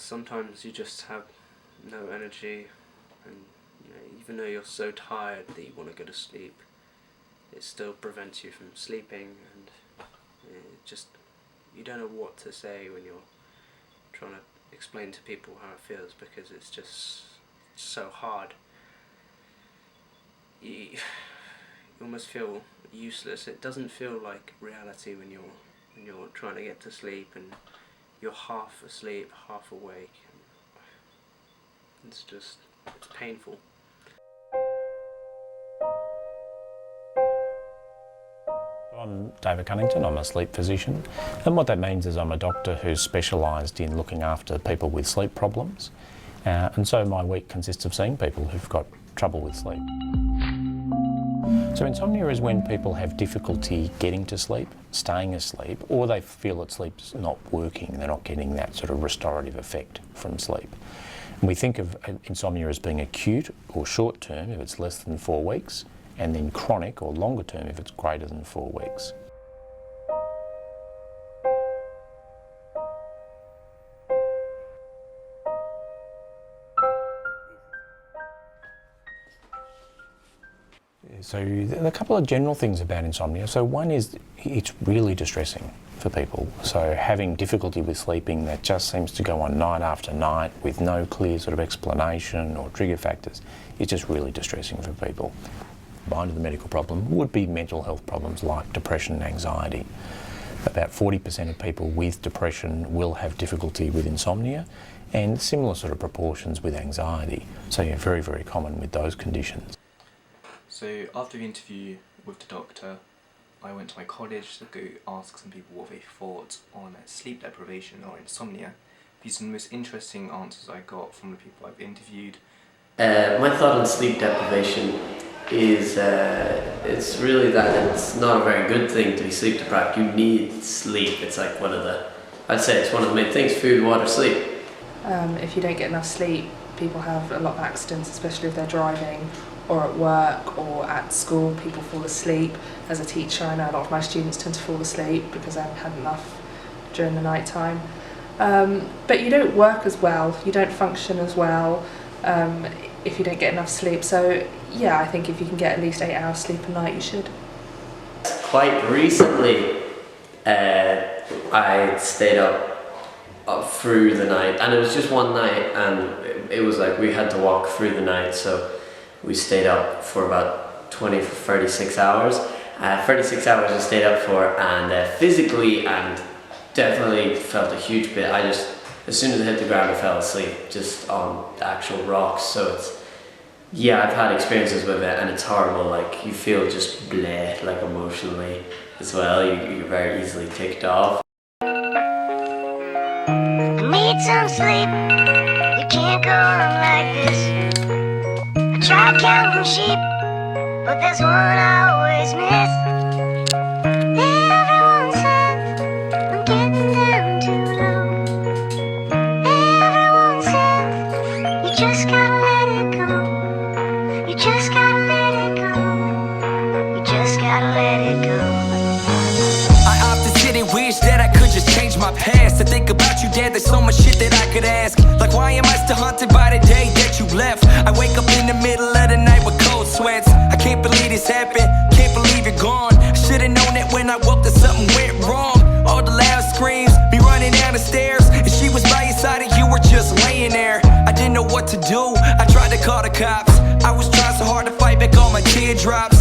sometimes you just have no energy, and even though you're so tired that you want to go to sleep, it still prevents you from sleeping, and you don't know what to say when you're trying to explain to people how it feels, because it's just so hard. You almost feel useless. It doesn't feel like reality when you're trying to get to sleep and you're half asleep, half awake. It's painful. I'm David Cunnington, I'm a sleep physician, and what that means is I'm a doctor who's specialised in looking after people with sleep problems, and so my week consists of seeing people who've got trouble with sleep. So insomnia is when people have difficulty getting to sleep, staying asleep, or they feel that sleep's not working, they're not getting that sort of restorative effect from sleep. And we think of insomnia as being acute or short term if it's less than 4 weeks, and then chronic or longer term if it's greater than 4 weeks. So there are a couple of general things about insomnia. So one is it's really distressing for people. So having difficulty with sleeping that just seems to go on night after night with no clear sort of explanation or trigger factors is just really distressing for people. Behind the medical problem would be mental health problems like depression and anxiety. About 40% of people with depression will have difficulty with insomnia, and similar sort of proportions with anxiety. So yeah, very, very common with those conditions. So after the interview with the doctor, I went to my college to go ask some people what they thought on sleep deprivation or insomnia. These are the most interesting answers I got from the people I've interviewed. My thought on sleep deprivation is it's really that it's not a very good thing to be sleep deprived. You need sleep. It's like I'd say it's one of the main things: food, water, sleep. If you don't get enough sleep, people have a lot of accidents, especially if they're driving or at work or at school. People fall asleep. As a teacher, I know a lot of my students tend to fall asleep because they haven't had enough during the night time. But you don't work as well, you don't function as well if you don't get enough sleep. So yeah, I think if you can get at least 8 hours sleep a night, you should. Quite recently, I stayed up through the night, and it was just one night, and it was like we had to walk through the night, so we stayed up for about 20 to 36 hours. 36 hours I stayed up for, and physically and definitely felt a huge bit. As soon as I hit the ground, I fell asleep just on the actual rocks. So yeah, I've had experiences with it, and it's horrible. Like, you feel just bleh, like emotionally as well. You're very easily ticked off. I need some sleep. You can't go on like this. I try counting sheep, but there's one I always miss. Everyone said I'm getting down too low. Everyone said you just gotta let it go. You just gotta let it go. You just gotta let it go. I often sit and wish that I could just change my past. To think about you, Dad, there's so much shit that I could ask. Like, why am I still haunted by the day that you left? I wake up in the middle of the night with cold sweats. I can't believe this happened, can't believe you're gone. I should've known that when I woke that something went wrong. All the loud screams, me running down the stairs, and she was by your side and you were just laying there. I didn't know what to do, I tried to call the cops. I was trying so hard to fight back all my teardrops.